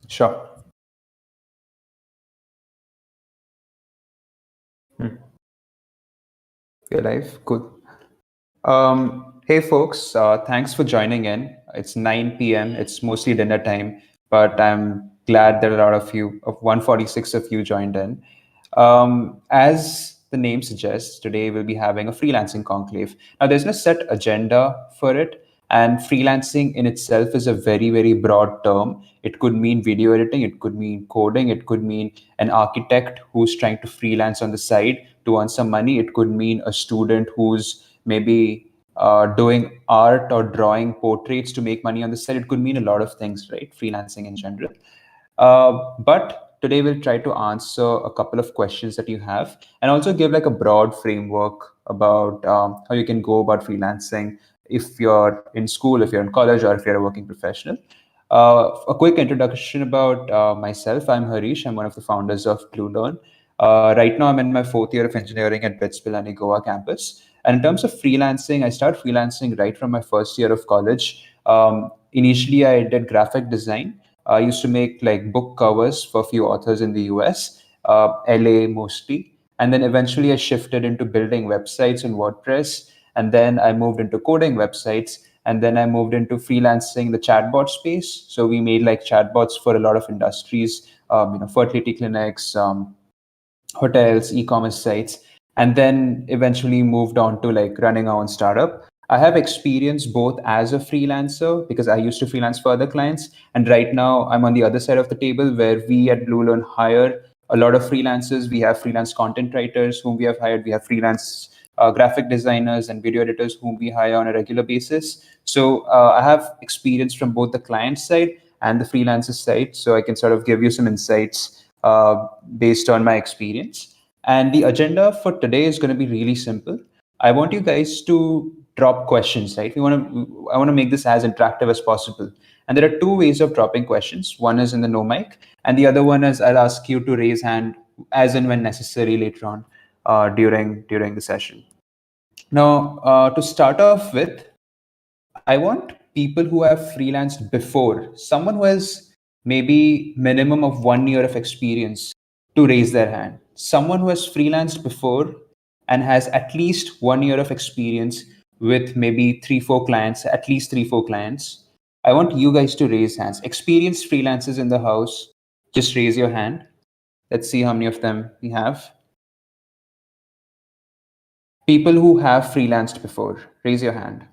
Sure. You're live. Cool. Hey, folks. Thanks for joining in. It's 9 p.m. It's mostly dinner time, but I'm glad that a lot of you, of 146 of you, joined in. As the name suggests, today we'll be having a freelancing conclave. Now, there's no set agenda for it, and freelancing in itself is a very, very broad term. It could mean video editing, it could mean coding, it could mean an architect who's trying to freelance on the side to earn some money, it could mean a student who's maybe doing art or drawing portraits to make money on the side. It could mean a lot of things, right? Freelancing in general. But today we'll try to answer a couple of questions that you have and also give like a broad framework about how you can go about freelancing if you're in school, if you're in college, or if you're a working professional. A quick introduction about myself. I'm Harish. I'm one of the founders of Bluelearn. Right now, I'm in my fourth year of engineering at Pilani Goa campus. And in terms of freelancing, I started freelancing right from my first year of college. Initially, I did graphic design. I used to make like book covers for a few authors in the US, LA mostly. And then eventually I shifted into building websites in WordPress. And then I moved into coding websites. And then I moved into freelancing the chatbot space. So we made like chatbots for a lot of industries, fertility clinics, hotels, e-commerce sites, and then eventually moved on to like running our own startup. I have experience both as a freelancer because I used to freelance for other clients, and right now I'm on the other side of the table where we at Bluelearn hire a lot of freelancers. We have freelance content writers whom we have hired. We have freelance graphic designers and video editors whom we hire on a regular basis. So I have experience from both the client side and the freelancer side, so I can sort of give you some insights based on my experience. And the agenda for today is going to be really simple. I want you guys to drop questions, right? I want to make this as interactive as possible. And there are two ways of dropping questions. One is in the no mic, and the other one is I'll ask you to raise hand as and when necessary later on during the session. Now, to start off with, I want people who have freelanced before, someone who has maybe minimum of 1 year of experience to raise their hand. Someone who has freelanced before and has at least 1 year of experience with maybe 3, 4 clients, at least 3, 4 clients. I want you guys to raise hands. Experienced freelancers in the house, just raise your hand. Let's see how many of them we have. People who have freelanced before, raise your hand.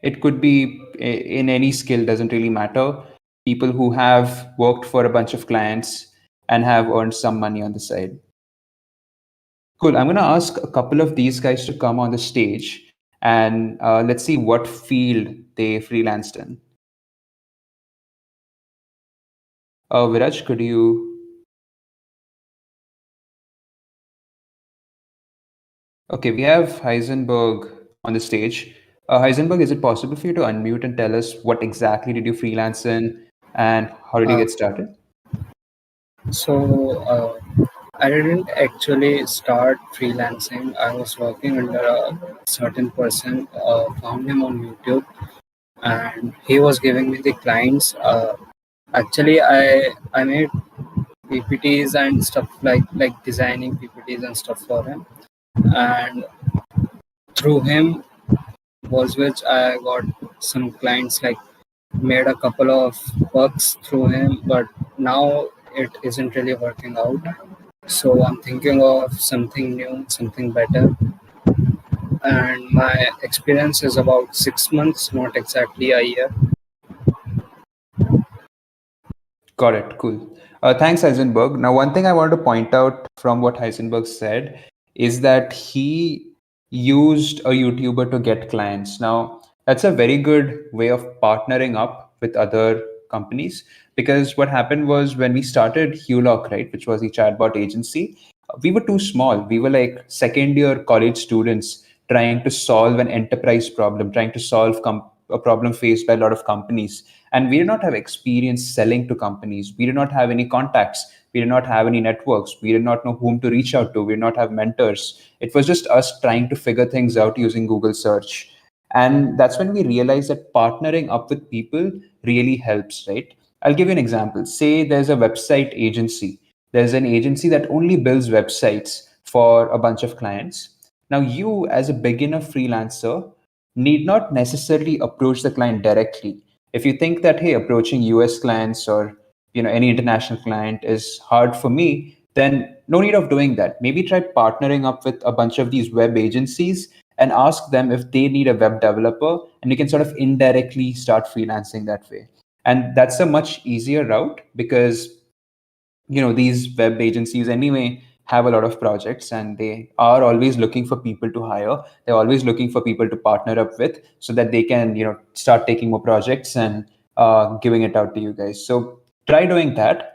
It could be in any skill, doesn't really matter. People who have worked for a bunch of clients and have earned some money on the side. Cool. I'm going to ask a couple of these guys to come on the stage and let's see what field they freelanced in. Viraj, could you? Okay, we have Heisenberg on the stage. Heisenberg, is it possible for you to unmute and tell us what exactly did you freelance in and how did you get started? So I didn't actually start freelancing. I was working under a certain person, found him on YouTube, and he was giving me the clients. Actually, I made PPTs and stuff like designing PPTs and stuff for him, and through him was which I got some clients, like made a couple of bucks through him, but now it isn't really working out. So I'm thinking of something new, something better. And my experience is about 6 months, not exactly a year. Got it. Cool. Thanks, Heisenberg. Now, one thing I wanted to point out from what Heisenberg said is that he used a YouTuber to get clients. Now, that's a very good way of partnering up with other companies because what happened was when we started Hulock, right, which was the chatbot agency, we were too small. We were like second year college students trying to solve an enterprise problem, trying to solve a problem faced by a lot of companies. And we did not have experience selling to companies. We did not have any contacts. We did not have any networks. We did not know whom to reach out to. We did not have mentors. It was just us trying to figure things out using Google search. And that's when we realized that partnering up with people really helps, right? I'll give you an example. Say there's a website agency. There's an agency that only builds websites for a bunch of clients. Now, you as a beginner freelancer need not necessarily approach the client directly. If you think that, hey, approaching US clients or any international client is hard for me, then no need of doing that. Maybe try partnering up with a bunch of these web agencies and ask them if they need a web developer, and you can sort of indirectly start freelancing that way. And that's a much easier route because these web agencies anyway have a lot of projects, and they are always looking for people to hire. They're always looking for people to partner up with so that they can start taking more projects and giving it out to you guys. So try doing that.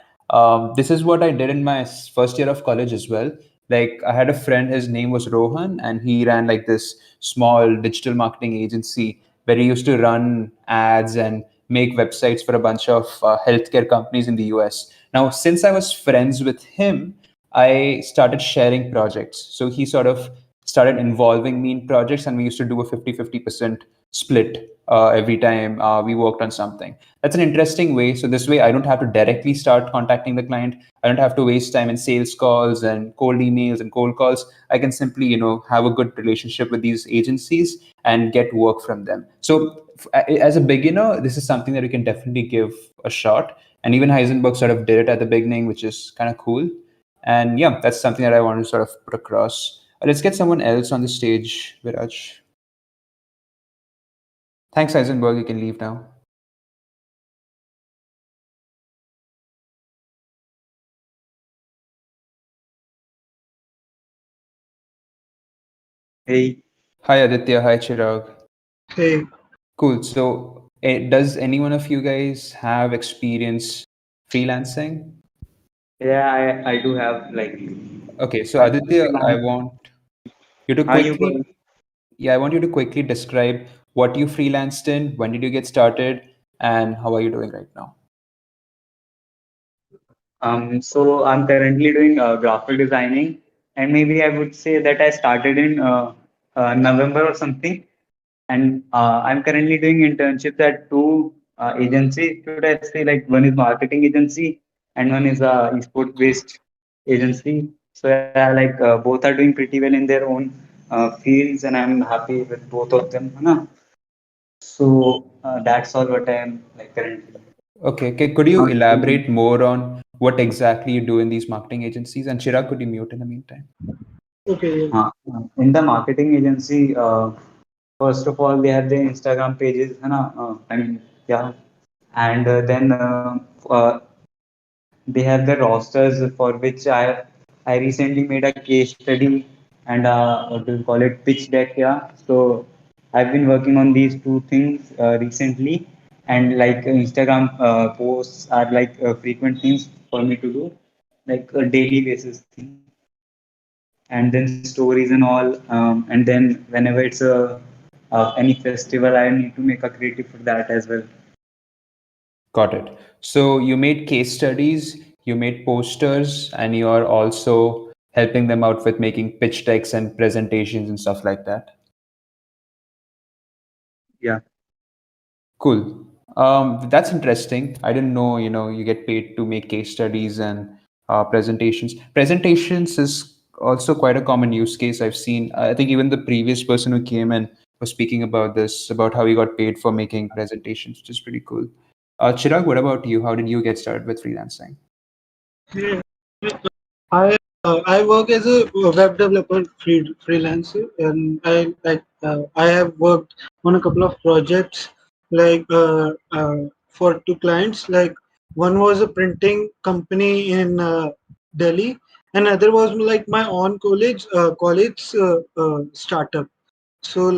This is what I did in my first year of college as well. Like, I had a friend, his name was Rohan, and he ran like this small digital marketing agency where he used to run ads and make websites for a bunch of healthcare companies in the US. Now, since I was friends with him, I started sharing projects. So he sort of started involving me in projects, and we used to do a 50-50% split every time we worked on something. That's an interesting way. So this way, I don't have to directly start contacting the client. I don't have to waste time in sales calls and cold emails and cold calls. I can simply, have a good relationship with these agencies and get work from them. So as a beginner, this is something that you can definitely give a shot. And even Heisenberg sort of did it at the beginning, which is kind of cool. And yeah, that's something that I want to sort of put across. Let's get someone else on the stage, Viraj. Thanks, Heisenberg. You can leave now. Hey, Hi, Aditya. Hi, Chirag. Hey, Cool. So, does any one of you guys have experience freelancing? yeah, I do have Okay, so I Aditya, I want you to how you quickly, going? yeah, I want you to quickly describe what you freelanced in, when did you get started, and how are you doing right now? So I'm currently doing graphic designing, and maybe I would say that I started in November or something, and I'm currently doing internships at two agencies. Should I say like one is marketing agency and one is a esport based agency. So yeah, both are doing pretty well in their own fields, and I'm happy with both of them. है ना? So that's all what I am like currently. Okay, could you Um, elaborate more on what exactly you do in these marketing agencies? And Chirag, could you mute in the meantime? okay, in the marketing agency, first of all, they have their Instagram pages, है ना? I mean, yeah, and then they have the rosters for which I recently made a case study and what do you call it, pitch deck. Yeah, so I've been working on these two things recently, and like Instagram posts are like frequent things for me to do, like a daily basis thing, and then stories and all, and then whenever it's a any festival, I need to make a creative for that as well. Got it. So you made case studies, you made posters, and you are also helping them out with making pitch decks and presentations and stuff like that. Yeah. Cool. That's interesting. I didn't know, you get paid to make case studies and presentations. Presentations is also quite a common use case I've seen. I think even the previous person who came in was speaking about this, about how he got paid for making presentations, which is pretty cool. Chirag, what about you? How did you get started with freelancing? yeah. I work as a web developer freelancer, and I have worked on a couple of projects for two clients. Like one was a printing company in Delhi, and other was like my own college startup. So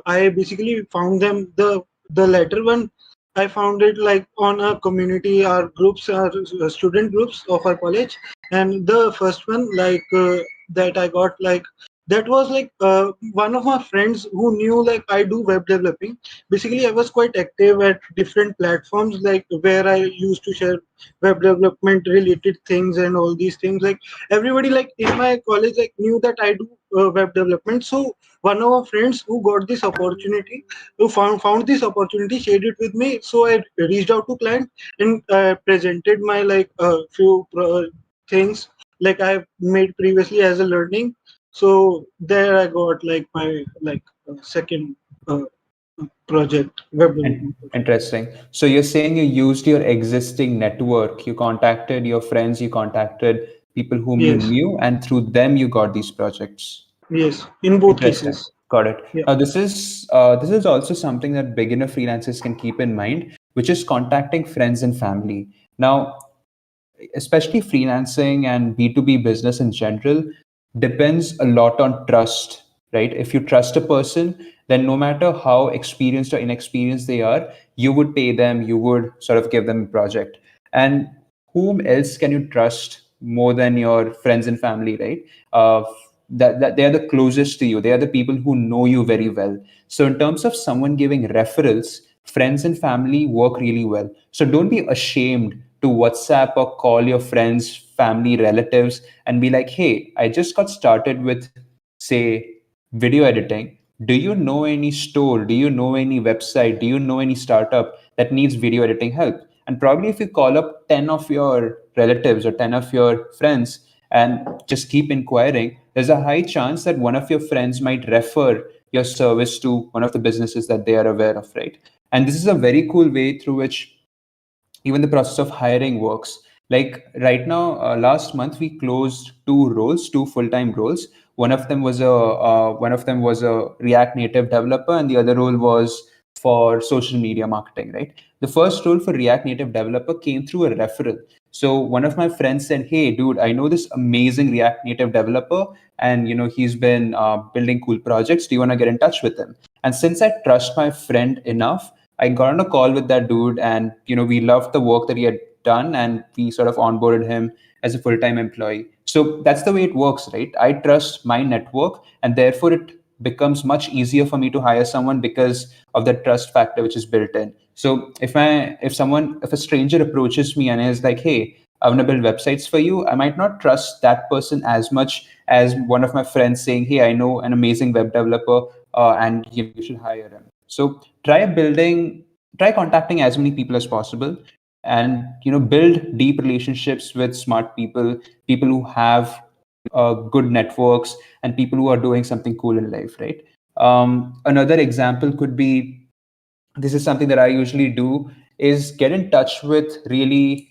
I basically found them the latter one. I found it like on a community or groups or student groups of our college, and the first one that I got like that was one of my friends who knew like I do web developing. Basically, I was quite active at different platforms like where I used to share web development related things and all these things. Like everybody like in my college like knew that I do web development. So one of our friends who got this opportunity, who found this opportunity, shared it with me. So I reached out to client and presented my few things like I've made previously as a learning. So there I got like my second uh, project, web development project. Interesting. So you're saying you used your existing network, you contacted your friends, you contacted people whom you Yes, knew, and through them you got these projects. yes, in both Interesting. cases. Got it. Yeah. Now this is also something that beginner freelancers can keep in mind, which is contacting friends and family. Now, especially freelancing and B2B business in general depends a lot on trust, right? If you trust a person, then no matter how experienced or inexperienced they are, you would pay them, you would sort of give them a project. And whom else can you trust more than your friends and family, right? That they are the closest to you. They are the people who know you very well. So in terms of someone giving referrals, friends and family work really well. So don't be ashamed to WhatsApp or call your friends, family, relatives, and be like, hey, I just got started with, say, video editing. Do you know any store? Do you know any website? Do you know any startup that needs video editing help? And probably if you call up 10 of your relatives or 10 of your friends and just keep inquiring, there's a high chance that one of your friends might refer your service to one of the businesses that they are aware of, right? And this is a very cool way through which even the process of hiring works. Like right now, last month we closed two roles, two full-time roles. One of them was a React Native developer, and the other role was for social media marketing. Right. The first role for React Native developer came through a referral. So one of my friends said, "Hey, dude, I know this amazing React Native developer, and he's been building cool projects. Do you want to get in touch with him?" And since I trust my friend enough, I got on a call with that dude, and we loved the work that he had done, and we sort of onboarded him as a full-time employee. So that's the way it works, right? I trust my network, and therefore it becomes much easier for me to hire someone because of the trust factor which is built in. So if a stranger approaches me and is like, "Hey, I want to build websites for you," I might not trust that person as much as one of my friends saying, "Hey, I know an amazing web developer, and you should hire him." So try contacting as many people as possible, and build deep relationships with smart people, people who have good networks, and people who are doing something cool in life, right? Another example could be, this is something that I usually do, is get in touch with really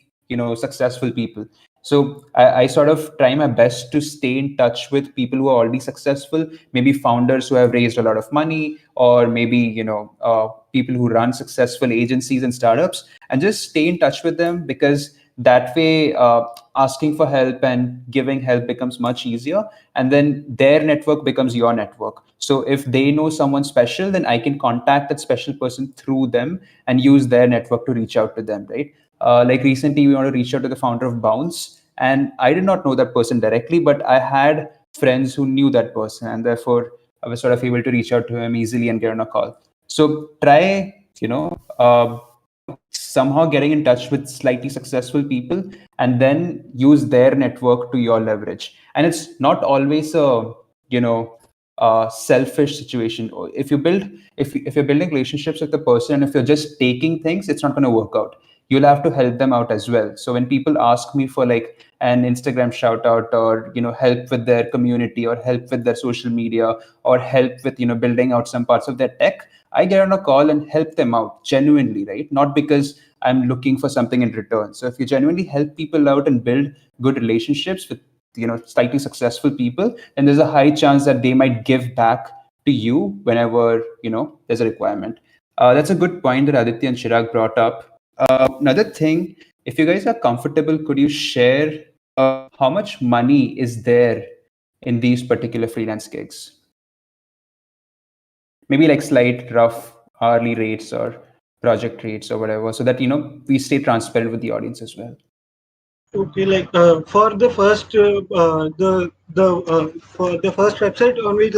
successful people. So I sort of try my best to stay in touch with people who are already successful, maybe founders who have raised a lot of money, or maybe people who run successful agencies and startups, and just stay in touch with them, because that way asking for help and giving help becomes much easier, and then their network becomes your network. So if they know someone special, then I can contact that special person through them and use their network to reach out to them, right? Like recently we want to reach out to the founder of Bounce, and I did not know that person directly, but I had friends who knew that person, and therefore I was sort of able to reach out to him easily and get on a call. So try somehow getting in touch with slightly successful people, and then use their network to your leverage. And it's not always a selfish situation. Or if you're building relationships with the person, and if you're just taking things, it's not going to work out. You'll have to help them out as well. So when people ask me for like an Instagram shout out, or help with their community, or help with their social media, or help with building out some parts of their tech, I get on a call and help them out genuinely, right? Not because I'm looking for something in return. So if you genuinely help people out and build good relationships with slightly successful people, then there's a high chance that they might give back to you whenever there's a requirement. That's a good point that Aditya and Chirag brought up. Another thing, if you guys are comfortable, could you share how much money is there in these particular freelance gigs? Maybe like slight rough hourly rates or project rates or whatever, so that we stay transparent with the audience as well. Okay, for the first for the first website on which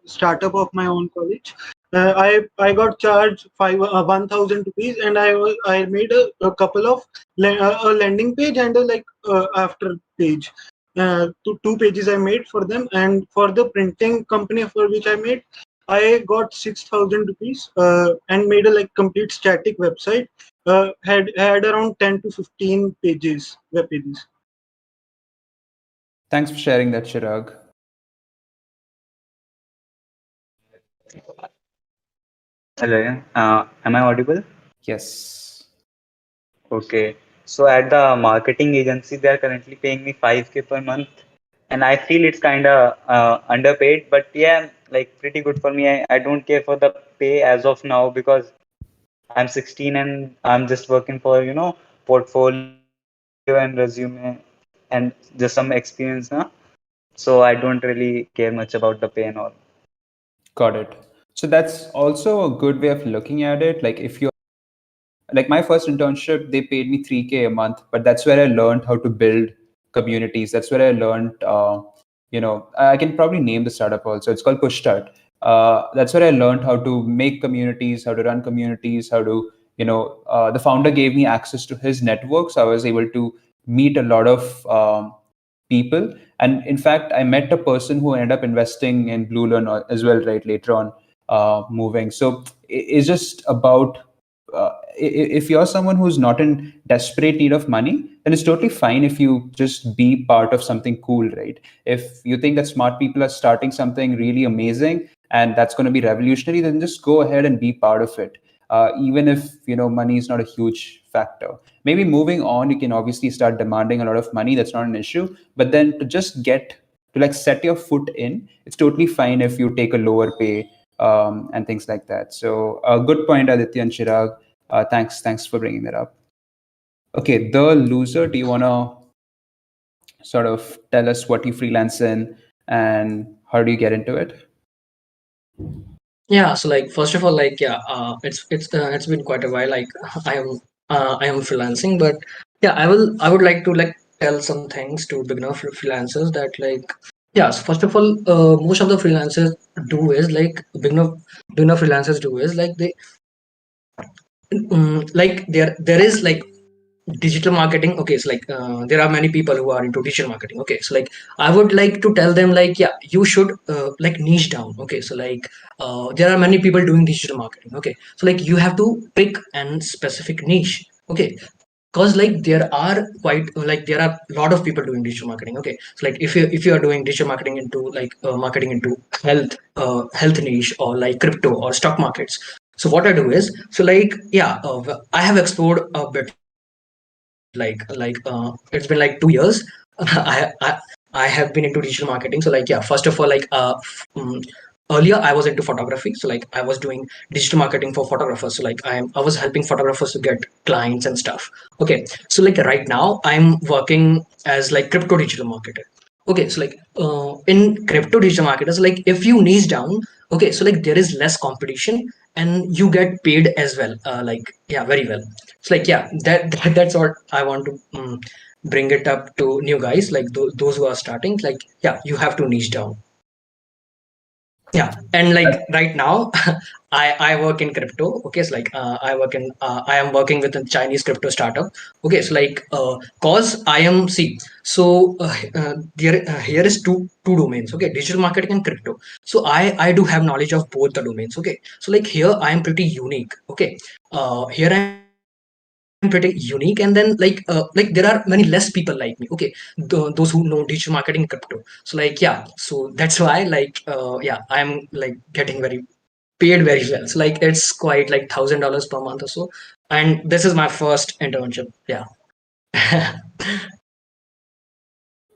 startup of my own college, I got charged 1,000 rupees, and I made a couple of a landing page and a after page. two pages I made for them, and for the printing company for which I made, I got 6,000 rupees and made a like complete static website. Had around 10 to 15 pages, web pages. Thanks for sharing that, Chirag. Hello, yeah. Am I audible? Yes. Okay. So at the marketing agency, they are currently paying me 5K per month, and I feel it's kind of underpaid. But yeah, like pretty good for me. I don't care for the pay as of now because I'm 16 and I'm just working for, portfolio and resume and just some experience now. So I don't really care much about the pay and all. Got it. So that's also a good way of looking at it. Like if you're like my first internship, they paid me 3K a month, but that's where I learned how to build communities. That's where I learned, I can probably name the startup also. It's called Push Start. That's where I learned how to make communities, how to run communities, how to, the founder gave me access to his network. So I was able to meet a lot of people. And in fact, I met a person who ended up investing in Bluelearn as well, right, later on, moving. So it's just about if you're someone who's not in desperate need of money, then it's totally fine if you just be part of something cool, right? If you think that smart people are starting something really amazing and that's going to be revolutionary, then just go ahead and be part of it. Even if money is not a huge factor. Maybe moving on, you can obviously start demanding a lot of money. That's not an issue. But then to just get to like set your foot in, it's totally fine if you take a lower pay and things like that. So good point, Aditya and Chirag. Thanks for bringing that up. Okay, the loser. Do you want to sort of tell us what you freelance in and how do you get into it? Yeah, so like first of all, like yeah, it's been quite a while. Like I am freelancing, but yeah, I would like to like tell some things to beginner freelancers that like yeah. So first of all, most of the freelancers do is like beginner freelancers do is like they like there is like digital marketing. Okay, so like there are many people who are into digital marketing. Okay, so like I would like to tell them like yeah, you should like niche down. Okay, so like there are many people doing digital marketing. Okay, so like you have to pick an specific niche. Okay, because like there are quite like there are a lot of people doing digital marketing. Okay, so like if you are doing digital marketing into like marketing into health niche or like crypto or stock markets, so what I do is so like yeah, I have explored a bit like it's been like 2 years. I, I I have been into digital marketing. So like yeah, first of all like earlier I was into photography. So like I was doing digital marketing for photographers. So like I was helping photographers to get clients and stuff. Okay, so like right now I'm working as like crypto digital marketer. Okay, so like in crypto digital marketers, like if you niche down, okay, so like there is less competition and you get paid as well. Like yeah, very well. It's like yeah, that's what I want to bring it up to new guys like those who are starting. Like yeah, you have to niche down. Yeah, and like right now, I work in crypto. Okay, so like I am working with a Chinese crypto startup. Okay, so like cause I am see so there here is two domains. Okay, digital marketing and crypto. So I do have knowledge of both the domains. Okay, so like here I am pretty unique. Okay, here I am pretty unique, and then like there are many less people like me. Okay, those who know digital marketing crypto. So like yeah, so that's why like yeah, I'm like getting very paid very well. So like it's quite like $1,000 per month or so, and this is my first internship. Yeah.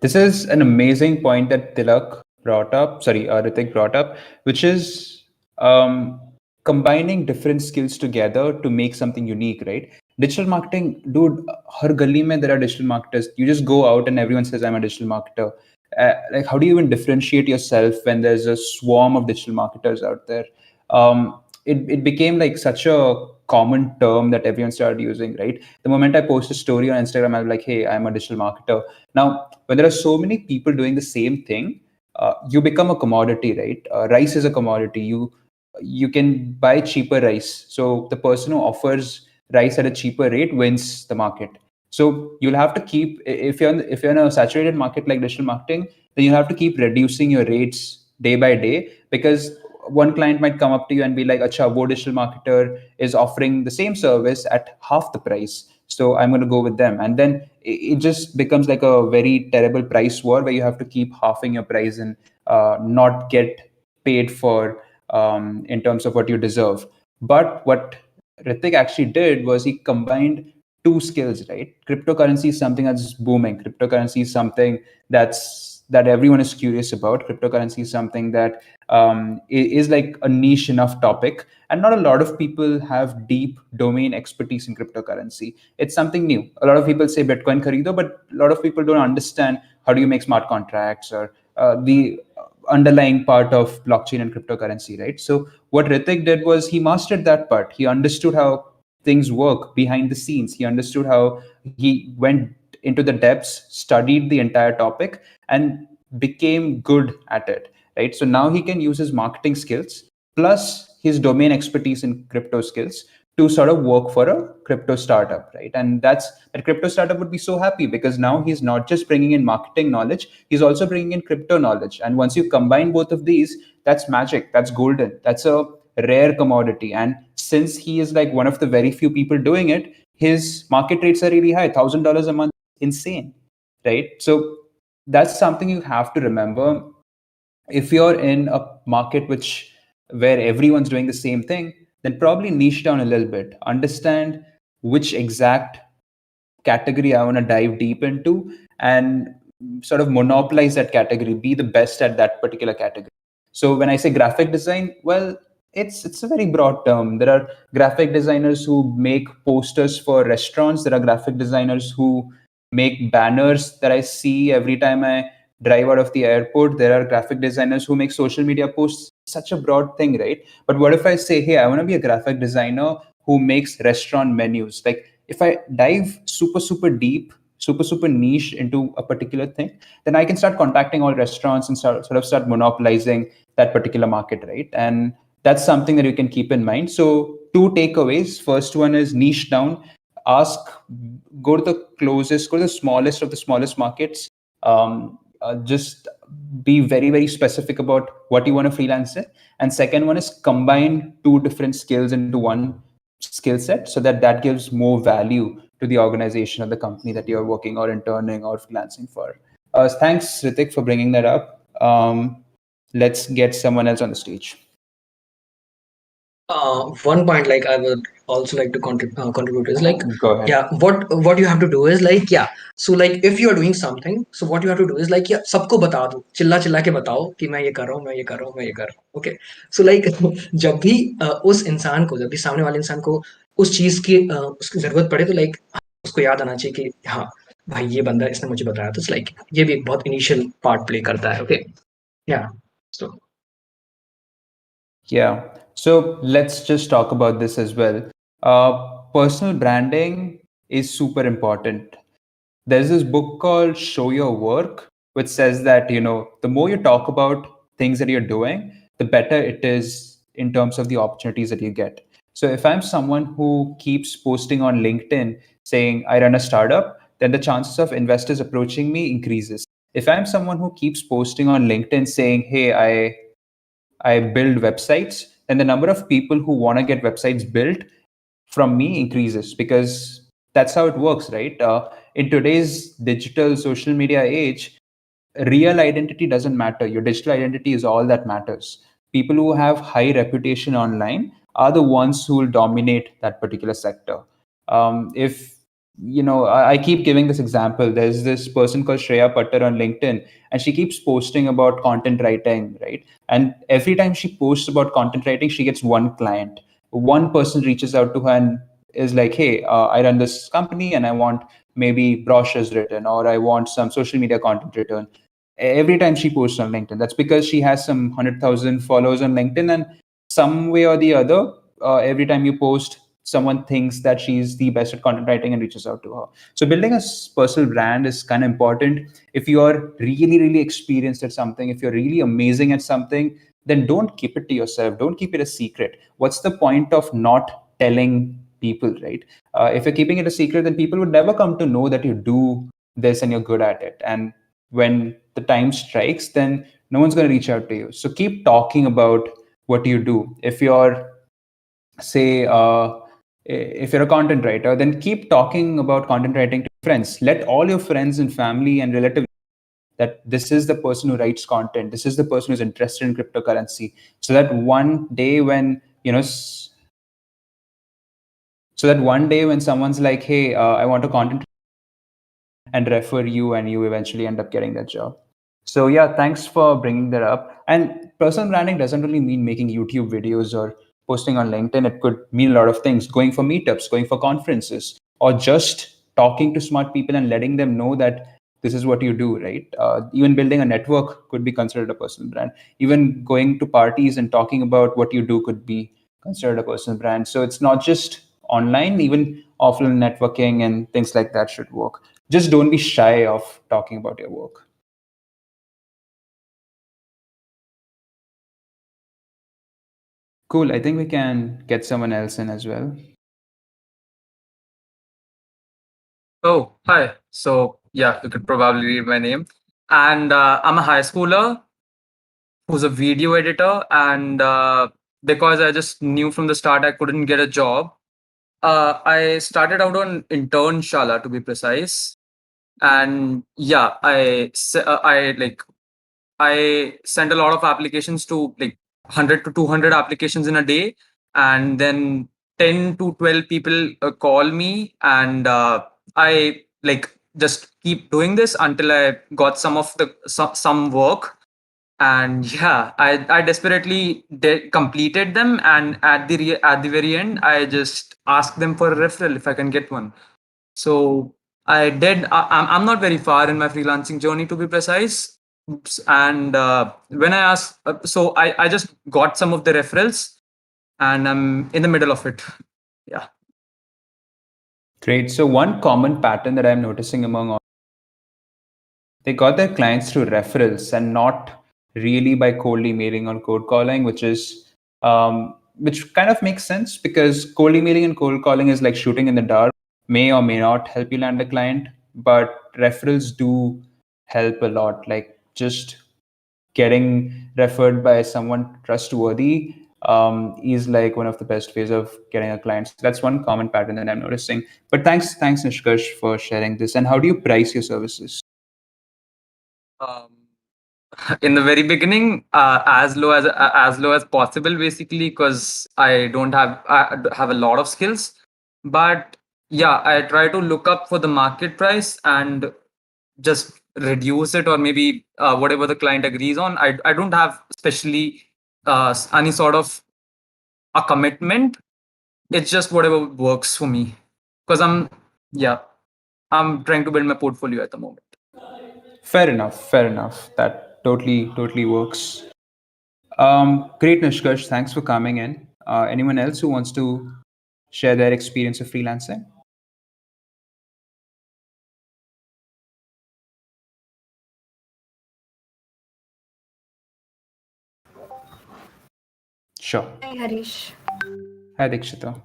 This is an amazing point that Tilak brought up, sorry, Ritik brought up, which is um, combining different skills together to make something unique, right? Digital marketing, dude, har gali mein there are digital marketers. You just go out and everyone says, I'm a digital marketer. Like, how do you even differentiate yourself when there's a swarm of digital marketers out there? It became like such a common term that everyone started using, right? The moment I post a story on Instagram, I'm like, hey, I'm a digital marketer. Now, when there are so many people doing the same thing, you become a commodity, right? Rice is a commodity. You can buy cheaper rice. So the person who offers rice at a cheaper rate wins the market. So you'll have to keep, if you're in a saturated market like digital marketing, then you have to keep reducing your rates day by day, because one client might come up to you and be like, "Acha, wo digital marketer is offering the same service at half the price, so I'm going to go with them." And then it just becomes like a very terrible price war where you have to keep halving your price and not get paid for in terms of what you deserve. But what Ritik actually did was he combined two skills, right? Cryptocurrency is something that's booming. Cryptocurrency is something that everyone is curious about. Cryptocurrency is something that is like a niche enough topic, and not a lot of people have deep domain expertise in cryptocurrency. It's something new. A lot of people say Bitcoin kharido, but a lot of people don't understand how do you make smart contracts or the underlying part of blockchain and cryptocurrency, right? So what Ritik did was he mastered that part. He understood how things work behind the scenes. He understood how, he went into the depths, studied the entire topic, and became good at it, right? So now he can use his marketing skills plus his domain expertise in crypto skills to sort of work for a crypto startup, right? And that crypto startup would be so happy because now he's not just bringing in marketing knowledge, he's also bringing in crypto knowledge. And once you combine both of these, that's magic, that's golden, that's a rare commodity. And since he is like one of the very few people doing it, his market rates are really high. $1,000 a month, insane, right? So that's something you have to remember. If you're in a market where everyone's doing the same thing, then probably niche down a little bit. Understand which exact category I want to dive deep into, and sort of monopolize that category, be the best at that particular category. So when I say graphic design, well, it's a very broad term. There are graphic designers who make posters for restaurants. There are graphic designers who make banners that I see every time I drive out of the airport. There are graphic designers who make social media posts. Such a broad thing, right? But what if I say, hey, I want to be a graphic designer who makes restaurant menus? Like, if I dive super deep, super niche into a particular thing, then I can start contacting all restaurants and start monopolizing that particular market, right? And that's something that you can keep in mind. So two takeaways. First one is niche down. Ask, go to the closest, go to the smallest of the smallest markets. Just be very specific about what you want to freelance in. And second one is combine two different skills into one skill set, so that gives more value to the organization or the company that you're working or interning or freelancing for. Thanks, Ritik, for bringing that up. Let's get someone else on the stage. One point like I would also like to contribute is like, Go ahead. yeah, what you have to do is like, yeah, so like if you are doing something, so what you have to do is like, yeah, सबको बता दो, चिल्ला चिल्ला के बताओ कि मैं ये कर रहा हूँ, मैं ये कर रहा हूँ, मैं ये कर रहा हूँ, okay. So like जब भी उस इंसान को, जब भी सामने वाले इंसान को उस चीज की उसकी जरूरत पड़े, तो like उसको याद आना चाहिए कि हाँ भाई ये बंदा इसने मुझे बताया, तो like ये भी एक बहुत इनिशियल पार्ट प्ले करता है, okay. Yeah, so Yeah. So let's just talk about this as well. Personal branding is super important. There's this book called Show Your Work, which says that, the more you talk about things that you're doing, the better it is in terms of the opportunities that you get. So if I'm someone who keeps posting on LinkedIn saying I run a startup, then the chances of investors approaching me increases. If I'm someone who keeps posting on LinkedIn saying, hey, I build websites, and the number of people who want to get websites built from me increases, because that's how it works, right? In today's digital social media age, real identity doesn't matter. Your digital identity is all that matters. People who have high reputation online are the ones who will dominate that particular sector. If I keep giving this example. There's this person called Shreya Patter on LinkedIn, and she keeps posting about content writing, right? And every time she posts about content writing, she gets one client. One person reaches out to her and is like, hey, I run this company and I want maybe brochures written, or I want some social media content written. Every time she posts on LinkedIn, that's because she has some 100,000 followers on LinkedIn, and some way or the other, every time you post, someone thinks that she's the best at content writing and reaches out to her. So building a personal brand is kind of important. If you are really experienced at something, if you're really amazing at something, then don't keep it to yourself. Don't keep it a secret. What's the point of not telling people, right? If you're keeping it a secret, then people would never come to know that you do this and you're good at it. And when the time strikes, then no one's going to reach out to you. So keep talking about what you do. If you're, say, if you're a content writer, then keep talking about content writing to friends. Let all your friends and family and relatives that this is the person who writes content, this is the person who's interested in cryptocurrency, so that one day when someone's like, hey, I want a content, and refer you, and you eventually end up getting that job. So yeah, thanks for bringing that up. And personal branding doesn't really mean making YouTube videos or posting on LinkedIn. It could mean a lot of things: going for meetups, going for conferences, or just talking to smart people and letting them know that this is what you do, right? Even building a network could be considered a personal brand. Even going to parties and talking about what you do could be considered a personal brand. So it's not just online, even offline networking and things like that should work. Just don't be shy of talking about your work. Cool. I think we can get someone else in as well. Oh, hi. So, yeah, you could probably read my name. And I'm a high schooler who's a video editor. And because I just knew from the start I couldn't get a job, I started out on intern shala, to be precise. And yeah, I sent a lot of applications to like 100 to 200 applications in a day, and then 10 to 12 people call me, and I like just keep doing this until I got some work. And yeah, I desperately completed them, and at the very end I just asked them for a referral if I can get one. So I did. I'm not very far in my freelancing journey, to be precise. Oops. And when I asked, I just got some of the referrals, and I'm in the middle of it. Yeah. Great. So one common pattern that I'm noticing among all, they got their clients through referrals and not really by cold emailing or cold calling, which kind of makes sense because cold emailing and cold calling is like shooting in the dark, may or may not help you land a client, but referrals do help a lot. Like just getting referred by someone trustworthy is like one of the best ways of getting a client. So that's one common pattern that I'm noticing. But thanks, Nishkash, for sharing this. And how do you price your services? Um, in the very beginning, as low as possible, basically, because I have a lot of skills. But yeah, I try to look up for the market price and just reduce it, or maybe whatever the client agrees on. I don't have especially any sort of a commitment. It's just whatever works for me, because yeah, I'm trying to build my portfolio at the moment. Fair enough. Fair enough. That totally works. Great, Nishkash. Thanks for coming in. Anyone else who wants to share their experience of freelancing? Sure. Hi Harish. Hi, Dikshita.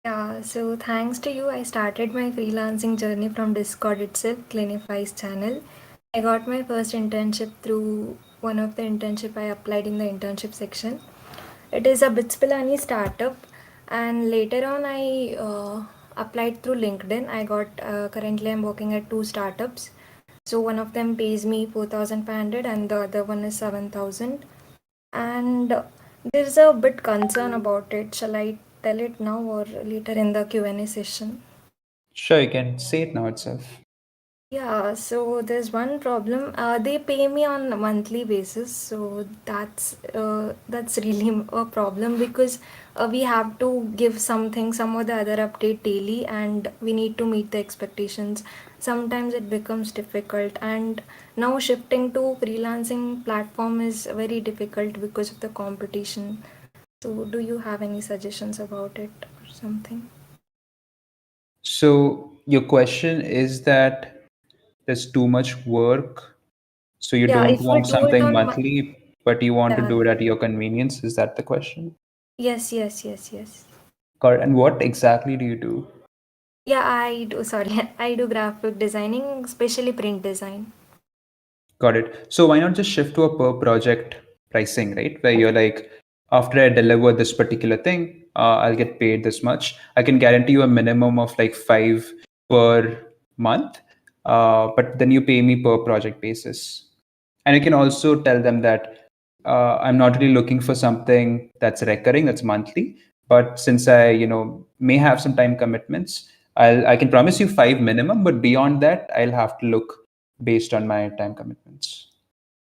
Yeah, so thanks to you, I started my freelancing journey from Discord itself, Clinify's channel. I got my first internship through one of the internship I applied in the internship section. It is a Bitspilani startup, and later on I applied through LinkedIn. I got currently I'm working at two startups. So one of them pays me 4,500 and the other one is 7,000. And there's a bit concern about it. Shall I tell it now or later in the Q&A session? Sure, you can say it now itself. Yeah, so there's one problem. They pay me on a monthly basis, so that's really a problem because we have to give something, some or the other update daily, and we need to meet the expectations. Sometimes it becomes difficult, and now shifting to freelancing platform is very difficult because of the competition. So, do you have any suggestions about it or something? So your question is that there's too much work, so you Yeah, don't if we want do it something on monthly, but you want to yeah. do it at your convenience. Is that the question? Yes, yes, yes, yes. And what exactly do you do? Yeah, I do. Sorry, I do graphic designing, especially print design. Got it. So why not just shift to a per project pricing, right? Where you're like, after I deliver this particular thing, I'll get paid this much. I can guarantee you a minimum of like 5 per month, but then you pay me per project basis. And you can also tell them that I'm not really looking for something that's recurring, that's monthly. But since I, may have some time commitments, I can promise you 5 minimum, but beyond that, I'll have to look based on my time commitments.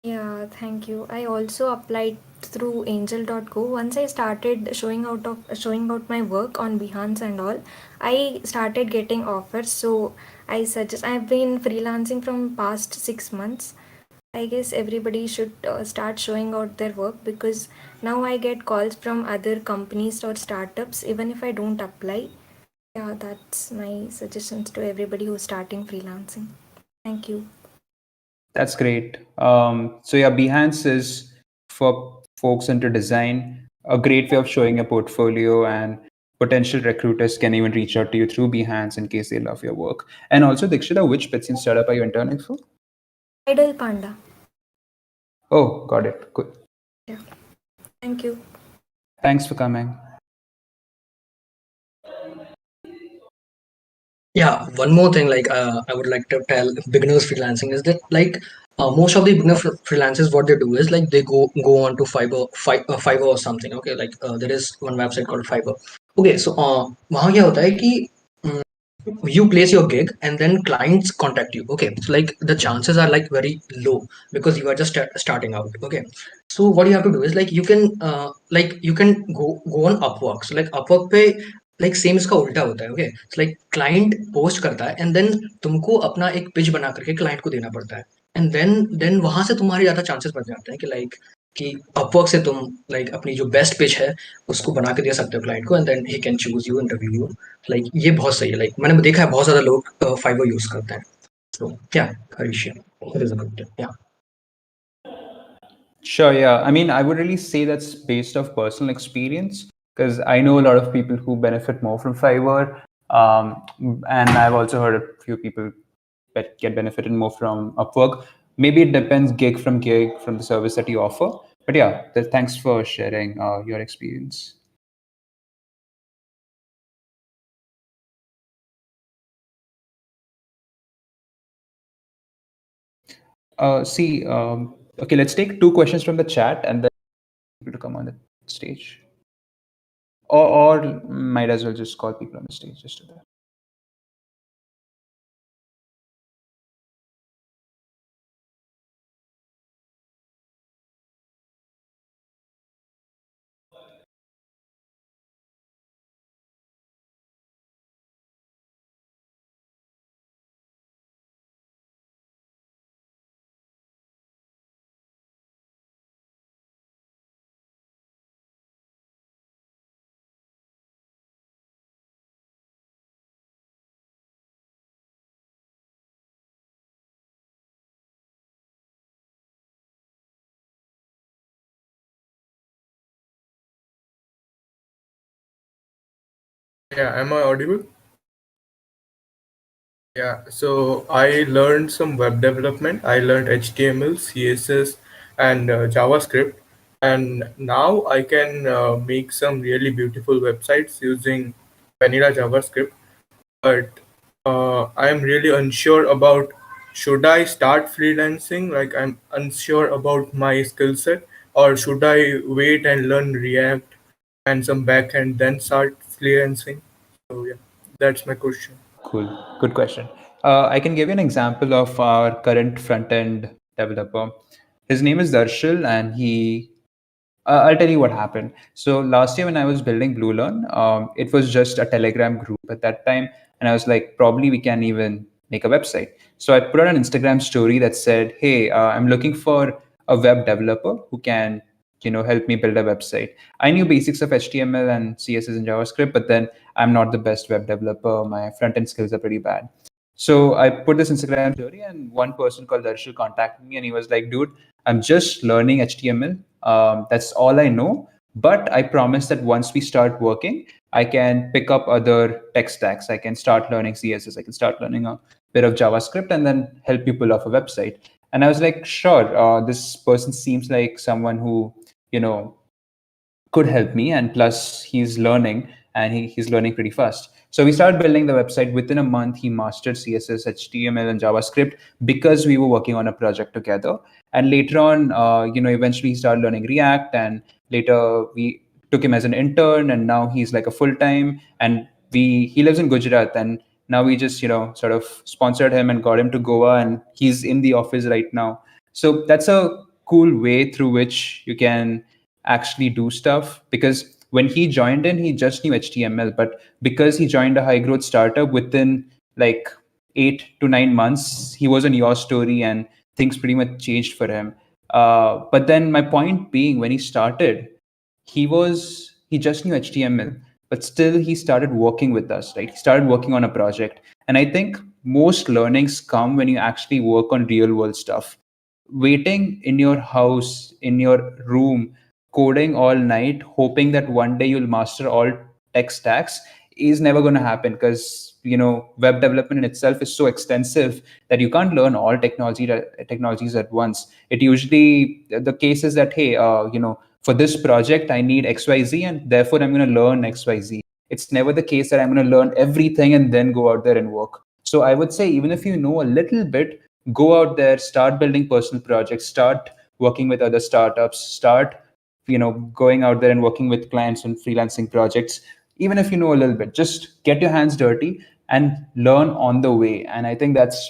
Yeah, thank you. I also applied through angel.co. Once I started showing out my work on Behance and all, I started getting offers. So I've been freelancing from past 6 months. I guess everybody should start showing out their work, because now I get calls from other companies or startups even if I don't apply. Yeah, that's my suggestions to everybody who's starting freelancing. Thank you. That's great. So yeah, Behance is for folks into design, a great way of showing a portfolio, and potential recruiters can even reach out to you through Behance in case they love your work. And also, Dikshita, which Pitsin startup are you interning for? Idle Panda. Oh, got it. Good. Yeah. Thank you. Thanks for coming. Yeah, one more thing, like I would like to tell beginners freelancing is that like most of the beginner freelancers, what they do is like they go on to Fiverr or something. Okay, like there is one website called Fiverr. Okay, so वहाँ क्या होता है कि you place your gig and then clients contact you. Okay, so like the chances are like very low because you are just starting out. Okay, so what you have to do is like you can go on Upwork. So like Upwork पे like same इसका उल्टा होता है. Okay, like client post करता है and then तुमको अपना एक पिच बना करके क्लाइंट को देना पड़ता है एंड देन वहां से तुम्हारे ज्यादा चांसेस बढ़ जाते हैं कि अपवर्क से तुम लाइक अपनी जो बेस्ट पिच है उसको बना के दे सकते हो क्लाइंट को and then he can choose you interview you. Like ये बहुत सही है. लाइक मैंने देखा है बहुत ज्यादा लोग फाइवर यूज करते हैं. तो क्या Harish, it is a good tip. या Sure, yeah. I mean, I would really say that's based off personal experience, because I know a lot of people who benefit more from Fiverr, and I've also heard a few people that get benefited more from Upwork. Maybe it depends gig from the service that you offer. But yeah, thanks for sharing your experience. Okay, let's take 2 questions from the chat and then people to come on the stage. Or might as well just call people on the stage just to that. Yeah, am I audible? Yeah, so I learned some web development. I learned HTML, CSS, and JavaScript. And now I can make some really beautiful websites using vanilla JavaScript. But I am really unsure about should I start freelancing? Like I'm unsure about my skill set, or should I wait and learn React and some backend then start freelancing? So yeah, that's my question. Cool. Good question. I can give you an example of our current front end developer. His name is Darshil, and I'll tell you what happened. So last year when I was building Bluelearn, it was just a Telegram group at that time, and I was like, probably we can even make a website. So I put out an Instagram story that said, "Hey, I'm looking for a web developer who can, help me build a website." I knew basics of HTML and CSS and JavaScript, but then I'm not the best web developer. My front end skills are pretty bad. So I put this Instagram story, and one person called Darshil contacted me, and he was like, "Dude, I'm just learning HTML. That's all I know. But I promise that once we start working, I can pick up other tech stacks. I can start learning CSS. I can start learning a bit of JavaScript and then help you pull off a website. And I was like, sure, this person seems like someone who, you know, could help me, and plus he's learning, and he's learning pretty fast. So we started building the website. Within a month he mastered CSS, HTML, and JavaScript because we were working on a project together. And later on, eventually he started learning React, and later we took him as an intern, and now he's like a full-time. And he lives in Gujarat, and now we just sort of sponsored him and got him to Goa, and he's in the office right now. So that's a cool way through which you can actually do stuff, because when he joined in, he just knew HTML, but because he joined a high growth startup, within like 8 to 9 months he was on Your Story, and things pretty much changed for him. But then my point being, when he started, he just knew HTML, but still he started working with us, right? He started working on a project. And I think most learnings come when you actually work on real world stuff. Waiting in your house, in your room, coding all night, hoping that one day you'll master all tech stacks, is never going to happen, because web development in itself is so extensive that you can't learn all technologies at once. It usually, the case is that, hey, for this project I need XYZ, and therefore I'm going to learn XYZ. It's never the case that I'm going to learn everything and then go out there and work. So I would say, even if you know a little bit, go out there, start building personal projects, start working with other startups, start going out there and working with clients on freelancing projects. Even if you know a little bit, just get your hands dirty and learn on the way. And I think that's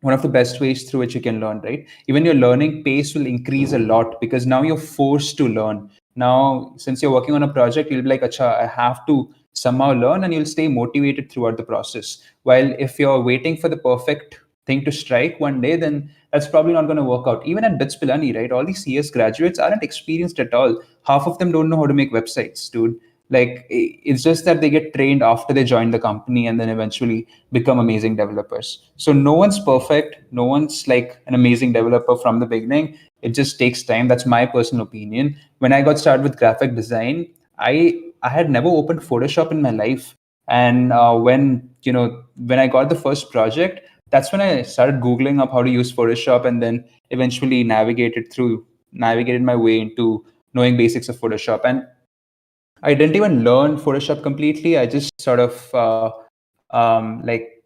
one of the best ways through which you can learn, right? Even your learning pace will increase a lot, because now you're forced to learn. Now, since you're working on a project, you'll be like, acha, I have to somehow learn, and you'll stay motivated throughout the process. While if you're waiting for the perfect thing to strike one day, then that's probably not going to work out. Even at BITS Pilani, right? All these CS graduates aren't experienced at all. Half of them don't know how to make websites, dude. Like, it's just that they get trained after they join the company and then eventually become amazing developers. So no one's perfect. No one's like an amazing developer from the beginning. It just takes time. That's my personal opinion. When I got started with graphic design, I had never opened Photoshop in my life. And when I got the first project, that's when I started Googling up how to use Photoshop, and then eventually navigated my way into knowing basics of Photoshop. And I didn't even learn Photoshop completely. I just sort of like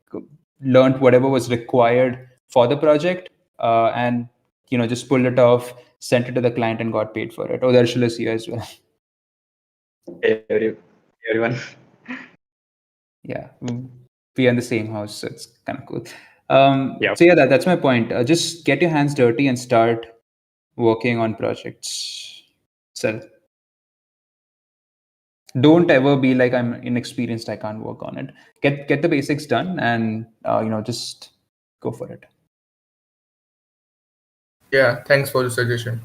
learned whatever was required for the project, and just pulled it off, sent it to the client, and got paid for it. Oh, Darshil is here as well. Everyone. Yeah, we are in the same house, so it's kind of cool. Yeah. So yeah, that's my point. Just get your hands dirty and start working on projects. So don't ever be like, I'm inexperienced, I can't work on it. Get the basics done, and just go for it. Yeah, thanks for the suggestion.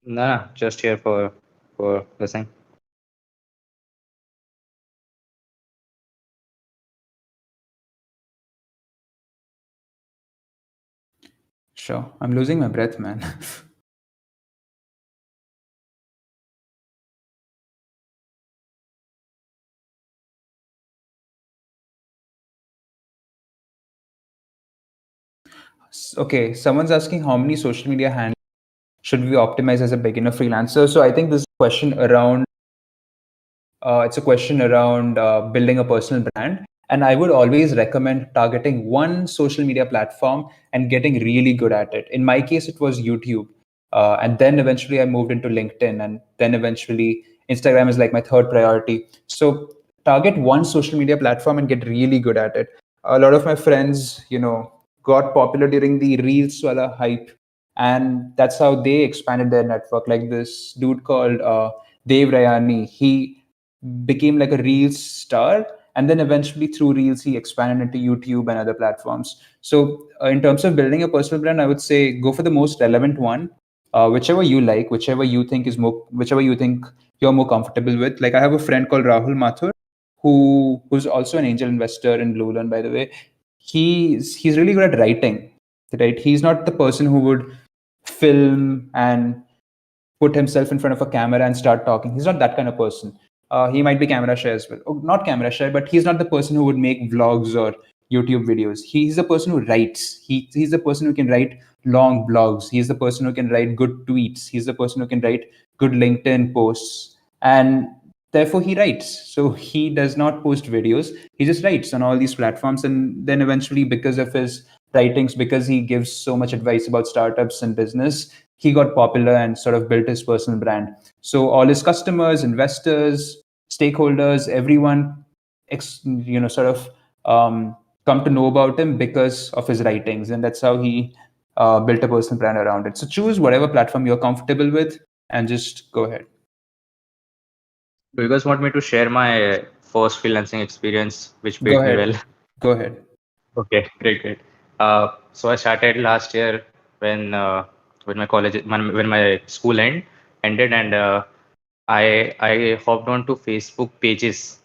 No, just here for listening. Sure, I'm losing my breath, man. Okay, someone's asking how many social media handles should we optimize as a beginner freelancer. So I think this is a question around building a personal brand. And I would always recommend targeting one social media platform and getting really good at it. In my case, it was YouTube. And then eventually I moved into LinkedIn, and then eventually Instagram is like my third priority. So target one social media platform and get really good at it. A lot of my friends, got popular during the Reels wala hype, and that's how they expanded their network. Like this dude called Dev Rayani, he became like a Reels star, and then eventually through Reels he expanded into YouTube and other platforms. So in terms of building a personal brand, I would say go for the most relevant one, whichever you like, whichever you think you're more comfortable with. Like, I have a friend called Rahul Mathur, who's also an angel investor in Bluelearn, by the way. he's really good at writing, right? He's not the person who would film and put himself in front of a camera and start talking. He's not that kind of person. He might be camera shy as well. Oh, not camera shy, but he's not the person who would make vlogs or YouTube videos. He's the person who writes. He's the person who can write long blogs. He's the person who can write good tweets. He's the person who can write good LinkedIn posts. And therefore he writes. So he does not post videos. He just writes on all these platforms. And then eventually, because of his writings, because he gives so much advice about startups and business, he got popular and sort of built his personal brand. So all his customers, investors, stakeholders, everyone, sort of come to know about him because of his writings, and that's how he built a personal brand around it. So choose whatever platform you're comfortable with and just go ahead. Do you guys want me to share my first freelancing experience, which Go paid me ahead. well? Go ahead. Okay, great, great. So I started last year when my when my school ended, and I hopped on to Facebook pages.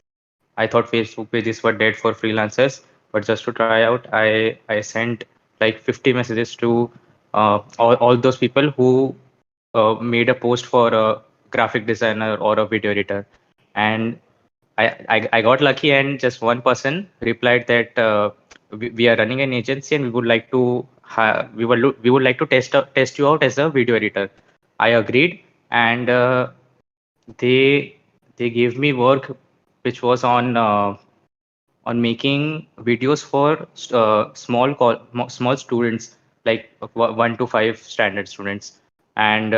I thought Facebook pages were dead for freelancers, but just to try out, I sent like 50 messages to all those people who made a post for a graphic designer or a video editor, and I got lucky, and just one person replied that we are running an agency and we would like to we would like to test you out as a video editor. I agreed, and they they gave me work which was on making videos for small students, like 1 to 5 standard students, and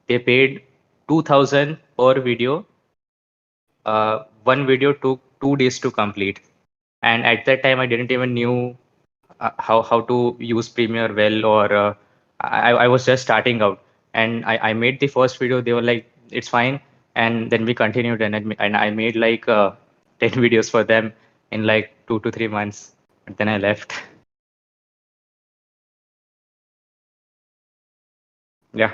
they paid 2,000 per video. One video took 2 days to complete, and at that time I didn't even knew how to use Premiere well, or I was just starting out, and I made the first video. They were like, it's fine, and then we continued, and I made like 10 videos for them in like 2 to 3 months, and then I left. Yeah.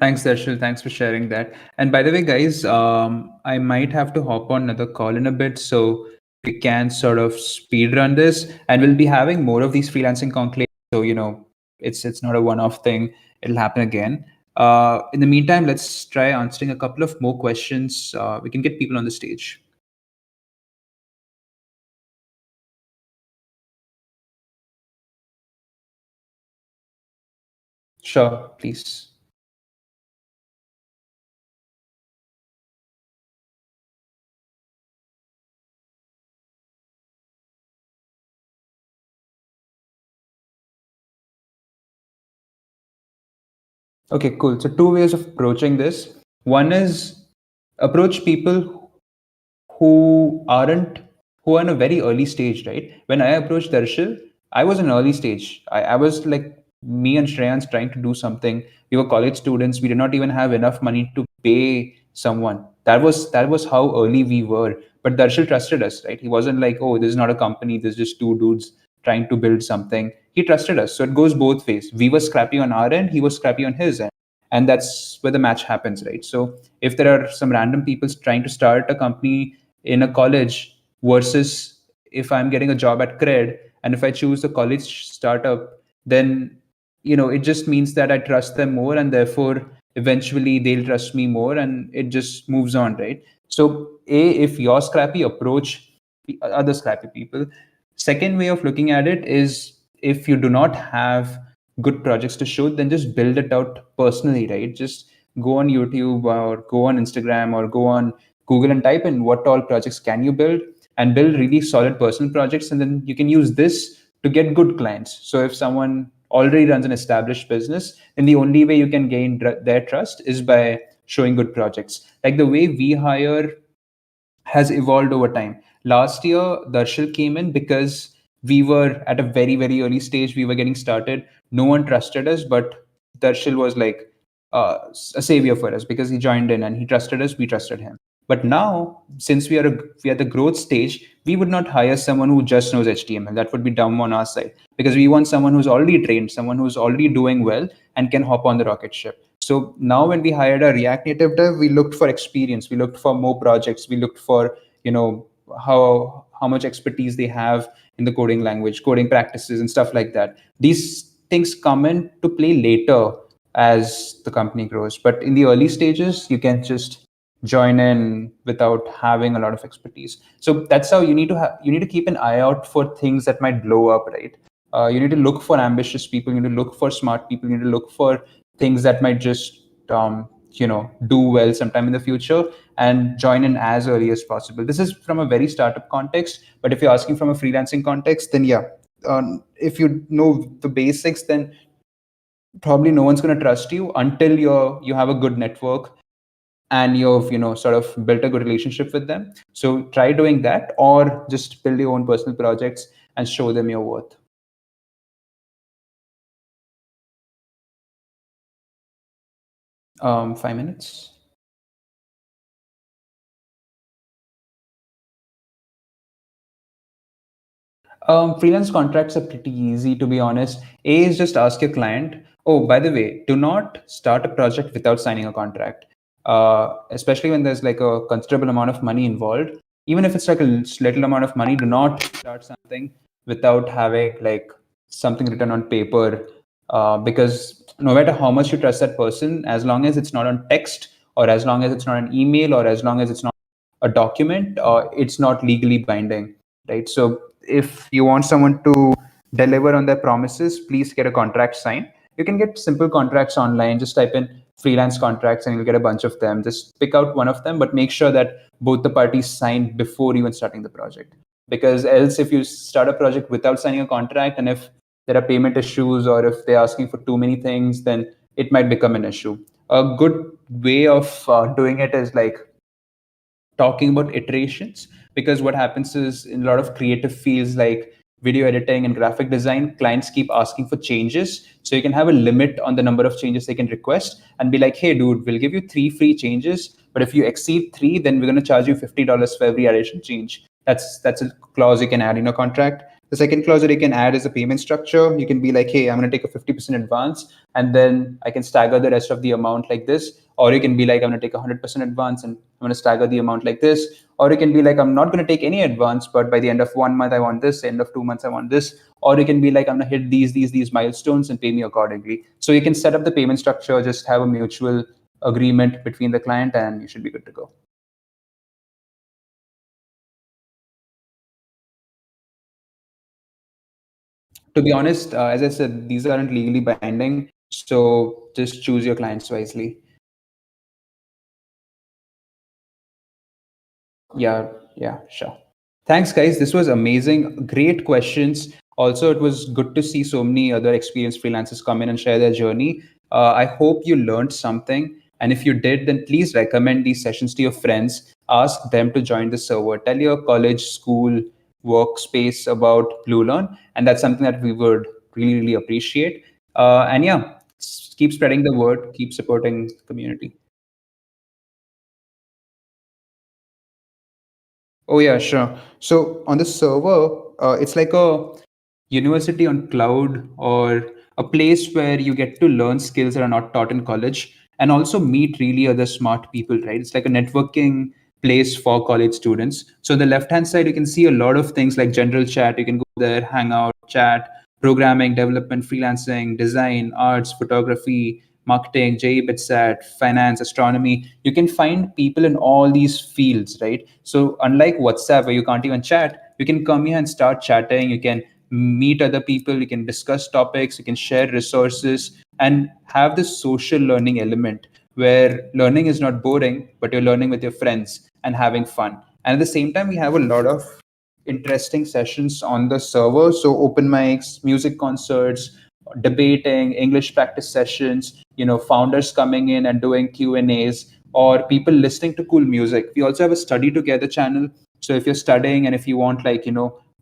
Thanks, Darshil. Thanks for sharing that. And by the way, guys, I might have to hop on another call in a bit, so we can sort of speed run this, and we'll be having more of these freelancing conclaves. So it's not a one-off thing; it'll happen again. In the meantime, let's try answering a couple of more questions. We can get people on the stage. Sure, please. Okay, cool. So two ways of approaching this. One is approach people who are in a very early stage, right? When I approached Darshil, I was in early stage. I was like me and Shreyans trying to do something. We were college students. We did not even have enough money to pay someone. That was how early we were. But Darshil trusted us, right? He wasn't like, oh, this is not a company. There's just two dudes trying to build something. He trusted us. So it goes both ways. We were scrappy on our end. He was scrappy on his end. And that's where the match happens, right? So if there are some random people trying to start a company in a college versus if I'm getting a job at Cred, and if I choose a college startup, then it just means that I trust them more, and therefore eventually they'll trust me more, and it just moves on, right? So if you're scrappy, approach the other scrappy people. Second way of looking at it is, if you do not have good projects to show, then just build it out personally, right? Just go on YouTube or go on Instagram or go on Google and type in what all projects can you build, and build really solid personal projects, and then you can use this to get good clients. So if someone already runs an established business, then the only way you can gain their trust is by showing good projects. Like the way we hire has evolved over time. Last year, Darshil came in because we were at a very, very early stage. We were getting started. No one trusted us, but Darshil was like a savior for us because he joined in and he trusted us. We trusted him. But now, since we are at the growth stage, we would not hire someone who just knows HTML. That would be dumb on our side, because we want someone who's already trained, someone who's already doing well and can hop on the rocket ship. So now when we hired a React Native dev, we looked for experience, we looked for more projects, we looked for how much expertise they have in the coding language, coding practices, and stuff like that. These things come into play later as the company grows, but in the early stages, you can just join in without having a lot of expertise. So that's how you need to keep an eye out for things that might blow up, right? You need to look for ambitious people. You need to look for smart people. You need to look for things that might just do well sometime in the future, and join in as early as possible. This is from a very startup context, but if you're asking from a freelancing context, then yeah, if you know the basics, then probably no one's going to trust you until you have a good network and you've sort of built a good relationship with them. So try doing that, or just build your own personal projects and show them your worth. 5 minutes. Freelance contracts are pretty easy, to be honest. A is just ask your client, oh, by the way, do not start a project without signing a contract. Especially when there's like a considerable amount of money involved. Even if it's like a little amount of money, do not start something without having like something written on paper. Because no matter how much you trust that person, as long as it's not on text, or as long as it's not an email, or as long as it's not a document, it's not legally binding, right? So if you want someone to deliver on their promises, please get a contract signed. You can get simple contracts online. Just type in freelance contracts and you'll get a bunch of them. Just pick out one of them, but make sure that both the parties sign before even starting the project. Because else, if you start a project without signing a contract, and if there are payment issues, or if they're asking for too many things, then it might become an issue. A good way of doing it is like talking about iterations, because what happens is in a lot of creative fields like video editing and graphic design, clients keep asking for changes. So you can have a limit on the number of changes they can request and be like, hey dude, we'll give you 3 free changes, but if you exceed 3, then we're going to charge you $50 for every additional change. That's a clause you can add in a contract. The second clause that you can add is a payment structure. You can be like, hey, I'm going to take a 50% advance, and then I can stagger the rest of the amount like this. Or you can be like, I'm going to take 100% advance and I'm going to stagger the amount like this. Or you can be like, I'm not going to take any advance, but by the end of 1 month, I want this. End of 2 months, I want this. Or you can be like, I'm going to hit these milestones and pay me accordingly. So you can set up the payment structure, just have a mutual agreement between the client, and you should be good to go. To be honest, as I said, these aren't legally binding, so just choose your clients wisely. Yeah, sure. Thanks, guys. This was amazing. Great questions. Also, it was good to see so many other experienced freelancers come in and share their journey. I hope you learned something. And if you did, then please recommend these sessions to your friends. Ask them to join the server. Tell your college, school, workspace about Bluelearn. And that's something that we would really, really appreciate. And yeah, keep spreading the word, keep supporting the community. Oh yeah, sure. So on the server, it's like a university on cloud, or a place where you get to learn skills that are not taught in college, and also meet really other smart people, right? It's like a networking place for college students. So on the left hand side, you can see a lot of things like general chat. You can go there, hang out, chat, programming, development, freelancing, design, arts, photography, marketing, JE Bitsat, finance, astronomy. You can find people in all these fields, right? So unlike WhatsApp, where you can't even chat, you can come here and start chatting. You can meet other people, you can discuss topics, you can share resources, and have this social learning element where learning is not boring, but you're learning with your friends and having fun. And at the same time, we have a lot of interesting sessions on the server. So open mics, music concerts, debating, English practice sessions, founders coming in and doing Q&As, or people listening to cool music. We also have a study together channel. So if you're studying and if you want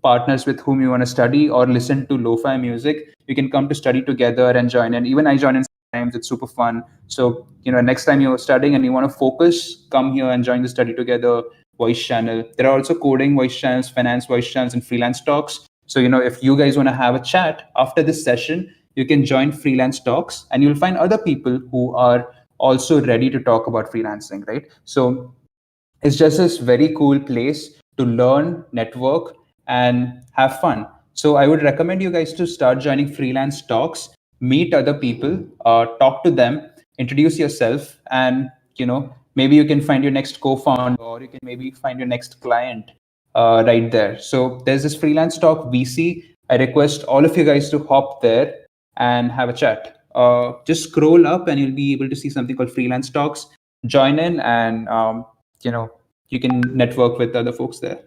partners with whom you want to study or listen to lo-fi music, you can come to study together and join in. Even I join in sometimes. It's super fun. So next time you're studying and you want to focus, come here and join the study together voice channel. There are also coding voice channels, finance voice channels, and freelance talks. So if you guys want to have a chat after this session, you can join freelance talks, and you'll find other people who are also ready to talk about freelancing, right? So it's just this very cool place to learn, network, and have fun. So I would recommend you guys to start joining freelance talks, meet other people, talk to them, introduce yourself, and maybe you can find your next co-founder, or you can maybe find your next client right there. So there's this freelance talk VC. I request all of you guys to hop there and have a chat. Just scroll up and you'll be able to see something called freelance talks. Join in, and you can network with other folks there.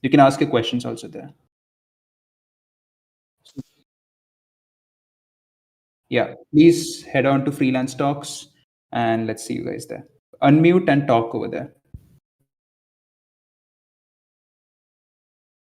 You can ask your questions also there. Yeah, please head on to freelance talks and let's see you guys there. Unmute and talk over there.